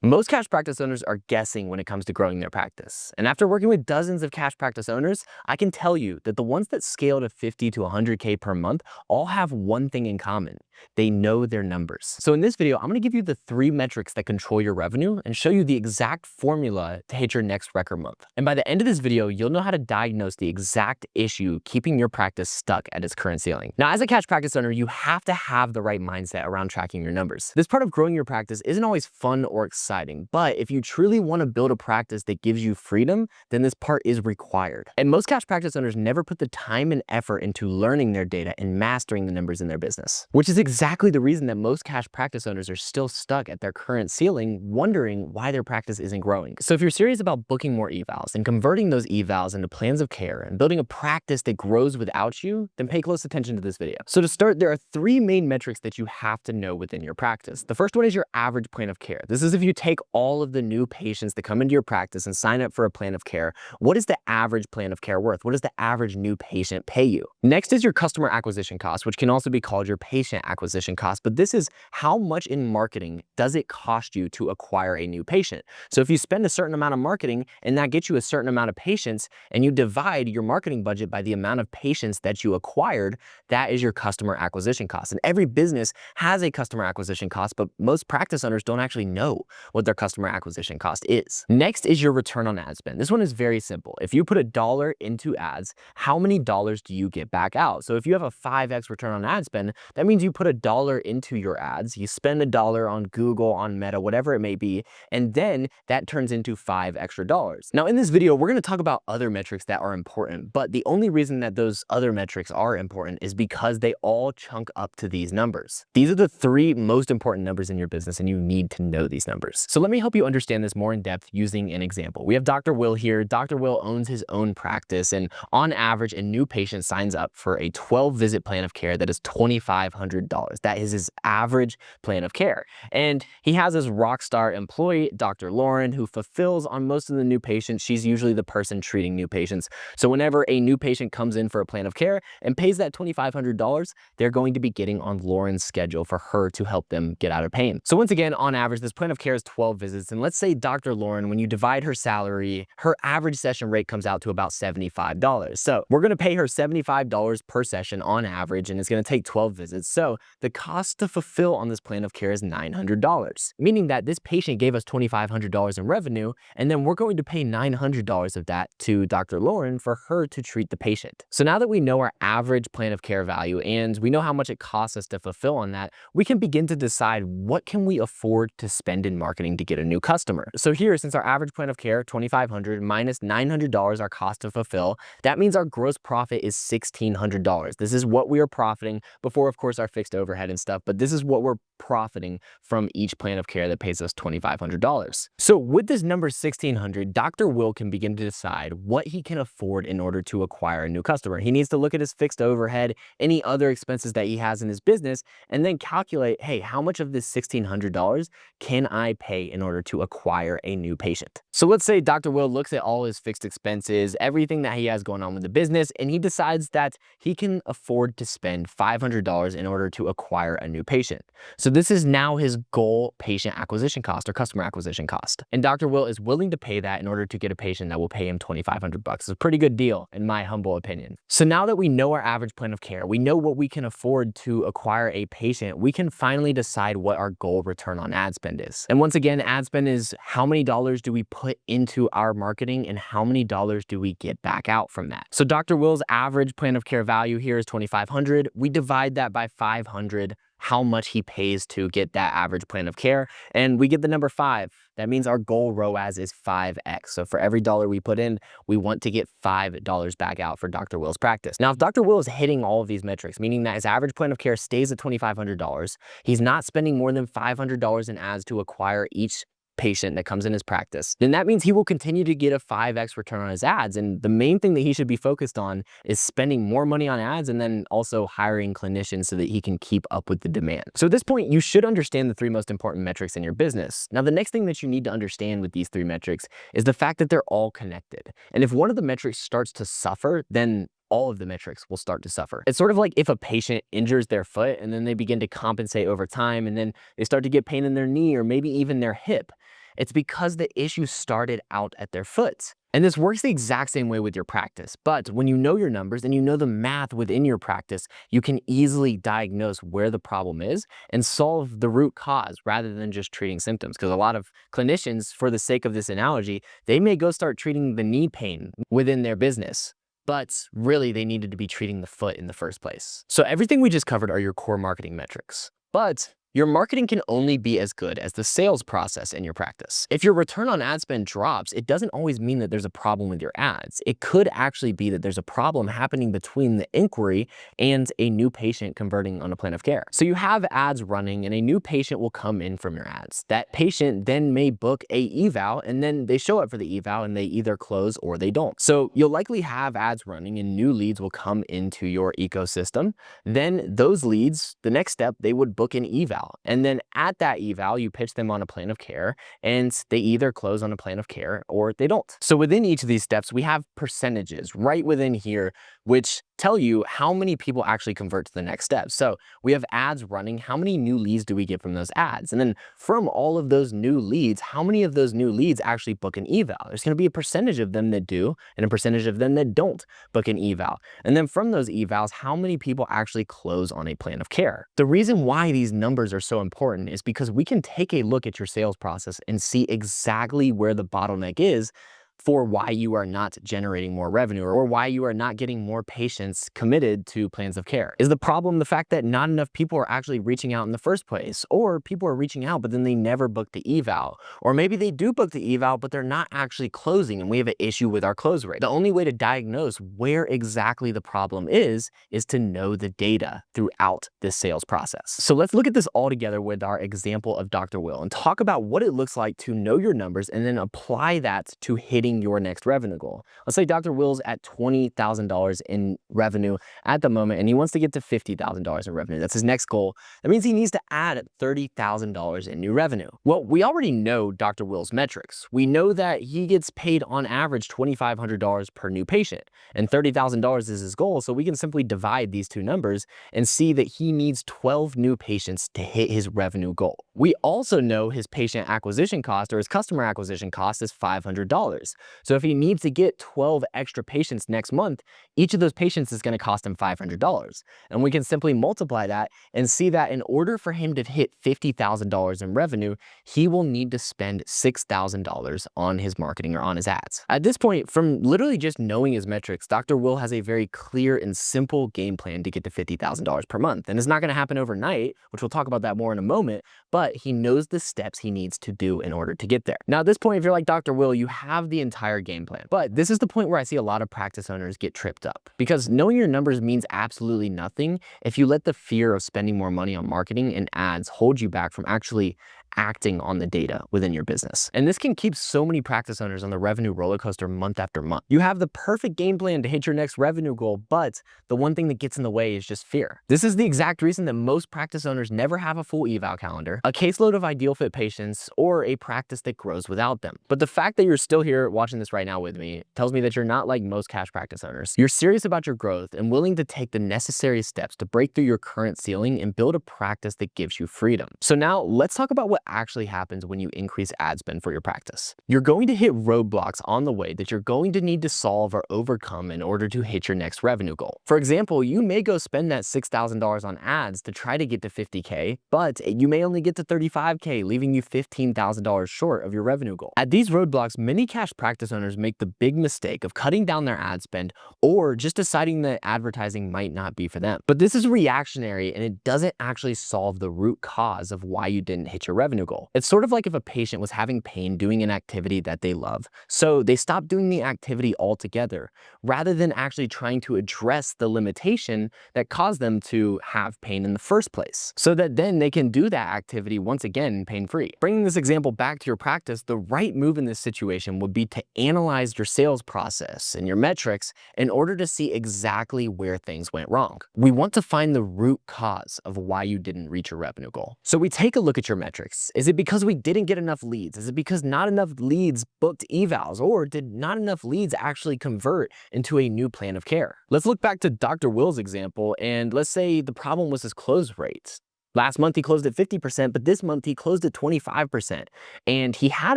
Most cash practice owners are guessing when it comes to growing their practice. And after working with dozens of cash practice owners, I can tell you that the ones that scale to 50 to 100K per month all have one thing in common. They know their numbers. So in this video, I'm gonna give you the 3 metrics that control your revenue and show you the exact formula to hit your next record month. And by the end of this video, you'll know how to diagnose the exact issue keeping your practice stuck at its current ceiling. Now, as a cash practice owner, you have to have the right mindset around tracking your numbers. This part of growing your practice isn't always fun or exciting, but if you truly want to build a practice that gives you freedom, then this part is required. And most cash practice owners never put the time and effort into learning their data and mastering the numbers in their business, which is exactly the reason that most cash practice owners are still stuck at their current ceiling, wondering why their practice isn't growing. So if you're serious about booking more evals and converting those evals into plans of care and building a practice that grows without you, then pay close attention to this video. So to start, there are 3 main metrics that you have to know within your practice. The first one is your average plan of care. This is if you take all of the new patients that come into your practice and sign up for a plan of care, what is the average plan of care worth? What does the average new patient pay you? Next is your customer acquisition cost, which can also be called your patient acquisition cost, but this is how much in marketing does it cost you to acquire a new patient. So if you spend a certain amount of marketing and that gets you a certain amount of patients and you divide your marketing budget by the amount of patients that you acquired, that is your customer acquisition cost. And every business has a customer acquisition cost, but most practice owners don't actually know what their customer acquisition cost is. Next is your return on ad spend. This one is very simple. If you put $1 into ads, how many dollars do you get back out? So if you have a 5x return on ad spend, that means you put $1 into your ads, you spend $1 on Google, on Meta, whatever it may be, and then that turns into $5 extra. Now in this video, we're gonna talk about other metrics that are important, but the only reason that those other metrics are important is because they all chunk up to these numbers. These are the 3 most important numbers in your business, and you need to know these numbers. So let me help you understand this more in depth using an example. We have Dr. Will here. Dr. Will owns his own practice, and on average, a new patient signs up for a 12-visit plan of care that is $2,500. That is his average plan of care. And he has his rock star employee, Dr. Lauren, who fulfills on most of the new patients. She's usually the person treating new patients. So whenever a new patient comes in for a plan of care and pays that $2,500, they're going to be getting on Lauren's schedule for her to help them get out of pain. So once again, on average, this plan of care is 12 visits. And let's say Dr. Lauren, when you divide her salary, her average session rate comes out to about $75. So we're going to pay her $75 per session on average, and it's going to take 12 visits. So the cost to fulfill on this plan of care is $900, meaning that this patient gave us $2,500 in revenue, and then we're going to pay $900 of that to Dr. Lauren for her to treat the patient. So now that we know our average plan of care value and we know how much it costs us to fulfill on that, we can begin to decide what can we afford to spend in marketing to get a new customer. So here, since our average plan of care, $2,500 minus $900 our cost to fulfill, that means our gross profit is $1,600. This is what we are profiting before, of course, our fixed overhead and stuff, but this is what we're profiting from each plan of care that pays us $2,500. So with this number 1,600, Dr. Will can begin to decide what he can afford in order to acquire a new customer. He needs to look at his fixed overhead, any other expenses that he has in his business, and then calculate, hey, how much of this $1,600 can I pay in order to acquire a new patient? So let's say Dr. Will looks at all his fixed expenses, everything that he has going on with the business, and he decides that he can afford to spend $500 in order to acquire a new patient. So this is now his goal patient acquisition cost or customer acquisition cost. And Dr. Will is willing to pay that in order to get a patient that will pay him $2,500. It's a pretty good deal in my humble opinion. So now that we know our average plan of care, we know what we can afford to acquire a patient, we can finally decide what our goal return on ad spend is. And once again, ad spend is how many dollars do we put into our marketing and how many dollars do we get back out from that. So Dr. Will's average plan of care value here is $2,500. We divide that by 500, how much he pays to get that average plan of care, and we get the number 5. That means our goal ROAS is 5x. So for every dollar we put in, we want to get $5 back out for Dr. Will's practice. Now, if Dr. Will is hitting all of these metrics, meaning that his average plan of care stays at $2,500, he's not spending more than $500 in ads to acquire each patient that comes in his practice, then that means he will continue to get a 5x return on his ads. And the main thing that he should be focused on is spending more money on ads and then also hiring clinicians so that he can keep up with the demand. So at this point, you should understand the 3 most important metrics in your business. Now, the next thing that you need to understand with these 3 metrics is the fact that they're all connected. And if one of the metrics starts to suffer, then all of the metrics will start to suffer. It's sort of like if a patient injures their foot and then they begin to compensate over time and then they start to get pain in their knee or maybe even their hip. It's because the issue started out at their foot. And this works the exact same way with your practice. But when you know your numbers and you know the math within your practice, you can easily diagnose where the problem is and solve the root cause rather than just treating symptoms. Because a lot of clinicians, for the sake of this analogy, they may go start treating the knee pain within their business, but really they needed to be treating the foot in the first place. So everything we just covered are your core marketing metrics. But your marketing can only be as good as the sales process in your practice. If your return on ad spend drops, it doesn't always mean that there's a problem with your ads. It could actually be that there's a problem happening between the inquiry and a new patient converting on a plan of care. So you have ads running and a new patient will come in from your ads. That patient then may book a eval and then they show up for the eval and they either close or they don't. So you'll likely have ads running and new leads will come into your ecosystem. Then those leads, the next step, they would book an eval. And then at that eval, you pitch them on a plan of care and they either close on a plan of care or they don't. So within each of these steps, we have percentages right within here, which tell you how many people actually convert to the next step. So we have ads running. How many new leads do we get from those ads? And then from all of those new leads, how many of those new leads actually book an eval? There's going to be a percentage of them that do and a percentage of them that don't book an eval. And then from those evals, how many people actually close on a plan of care? The reason why these numbers are so important is because we can take a look at your sales process and see exactly where the bottleneck is for why you are not generating more revenue or why you are not getting more patients committed to plans of care. Is the problem the fact that not enough people are actually reaching out in the first place? Or people are reaching out, but then they never book the eval? Or maybe they do book the eval, but they're not actually closing and we have an issue with our close rate. The only way to diagnose where exactly the problem is to know the data throughout this sales process. So let's look at this all together with our example of Dr. Will and talk about what it looks like to know your numbers and then apply that to hitting your next revenue goal. Let's say Dr. Will's at $20,000 in revenue at the moment, and he wants to get to $50,000 in revenue. That's his next goal. That means he needs to add $30,000 in new revenue. Well, we already know Dr. Will's metrics. We know that he gets paid on average $2,500 per new patient, and $30,000 is his goal. So we can simply divide these two numbers and see that he needs 12 new patients to hit his revenue goal. We also know his patient acquisition cost or his customer acquisition cost is $500. So if he needs to get 12 extra patients next month, each of those patients is going to cost him $500. And we can simply multiply that and see that in order for him to hit $50,000 in revenue, he will need to spend $6,000 on his marketing or on his ads. At this point, from literally just knowing his metrics, Dr. Will has a very clear and simple game plan to get to $50,000 per month. And it's not going to happen overnight, which we'll talk about that more in a moment, but he knows the steps he needs to do in order to get there. Now, at this point, if you're like Dr. Will, you have the entire game plan. But this is the point where I see a lot of practice owners get tripped up, because knowing your numbers means absolutely nothing if you let the fear of spending more money on marketing and ads hold you back from actually acting on the data within your business. And this can keep so many practice owners on the revenue roller coaster month after month. You have the perfect game plan to hit your next revenue goal, but the one thing that gets in the way is just fear. This is the exact reason that most practice owners never have a full eval calendar, a caseload of ideal fit patients, or a practice that grows without them. But the fact that you're still here watching this right now with me tells me that you're not like most cash practice owners. You're serious about your growth and willing to take the necessary steps to break through your current ceiling and build a practice that gives you freedom. So now let's talk about what actually happens when you increase ad spend for your practice. You're going to hit roadblocks on the way that you're going to need to solve or overcome in order to hit your next revenue goal. For example, you may go spend that $6,000 on ads to try to get to 50K, but you may only get to 35K, leaving you $15,000 short of your revenue goal. At these roadblocks, many cash practice owners make the big mistake of cutting down their ad spend or just deciding that advertising might not be for them. But this is reactionary and it doesn't actually solve the root cause of why you didn't hit your revenue goal. It's sort of like if a patient was having pain doing an activity that they love, so they stop doing the activity altogether, rather than actually trying to address the limitation that caused them to have pain in the first place, so that then they can do that activity once again pain-free. Bringing this example back to your practice, the right move in this situation would be to analyze your sales process and your metrics in order to see exactly where things went wrong. We want to find the root cause of why you didn't reach your revenue goal. So we take a look at your metrics. Is it because we didn't get enough leads? Is it because not enough leads booked evals? Or did not enough leads actually convert into a new plan of care? Let's look back to Dr. Will's example, and let's say the problem was his close rates. Last month he closed at 50%, but this month he closed at 25%. And he had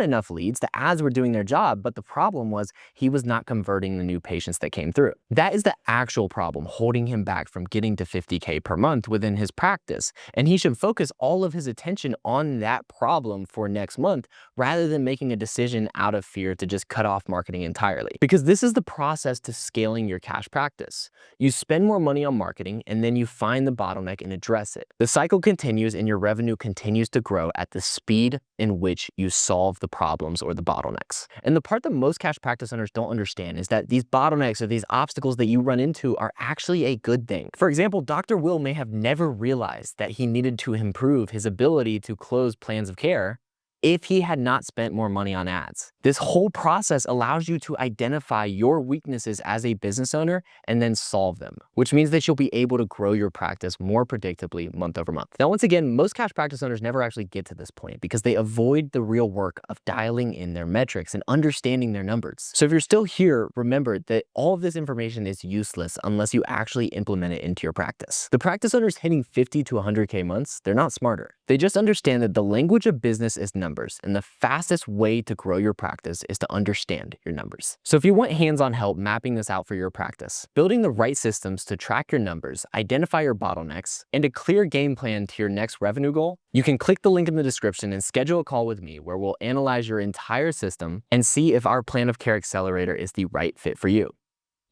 enough leads, the ads were doing their job, but the problem was he was not converting the new patients that came through. That is the actual problem holding him back from getting to 50K per month within his practice. And he should focus all of his attention on that problem for next month rather than making a decision out of fear to just cut off marketing entirely. Because this is the process to scaling your cash practice. You spend more money on marketing and then you find the bottleneck and address it. The cycle continues and your revenue continues to grow at the speed in which you solve the problems or the bottlenecks. And the part that most cash practice owners don't understand is that these bottlenecks or these obstacles that you run into are actually a good thing. For example, Dr. Will may have never realized that he needed to improve his ability to close plans of care if he had not spent more money on ads. This whole process allows you to identify your weaknesses as a business owner and then solve them, which means that you'll be able to grow your practice more predictably month over month. Now, once again, most cash practice owners never actually get to this point because they avoid the real work of dialing in their metrics and understanding their numbers. So if you're still here, remember that all of this information is useless unless you actually implement it into your practice. The practice owners hitting 50 to 100K months, they're not smarter. They just understand that the language of business is numbers, and the fastest way to grow your practice is to understand your numbers. So if you want hands-on help mapping this out for your practice, building the right systems to track your numbers, identify your bottlenecks, and a clear game plan to your next revenue goal, you can click the link in the description and schedule a call with me where we'll analyze your entire system and see if our plan of care accelerator is the right fit for you.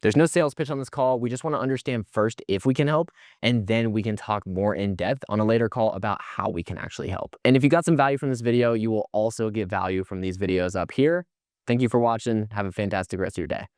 There's no sales pitch on this call. We just want to understand first if we can help, and then we can talk more in depth on a later call about how we can actually help. And if you got some value from this video, you will also get value from these videos up here. Thank you for watching. Have a fantastic rest of your day.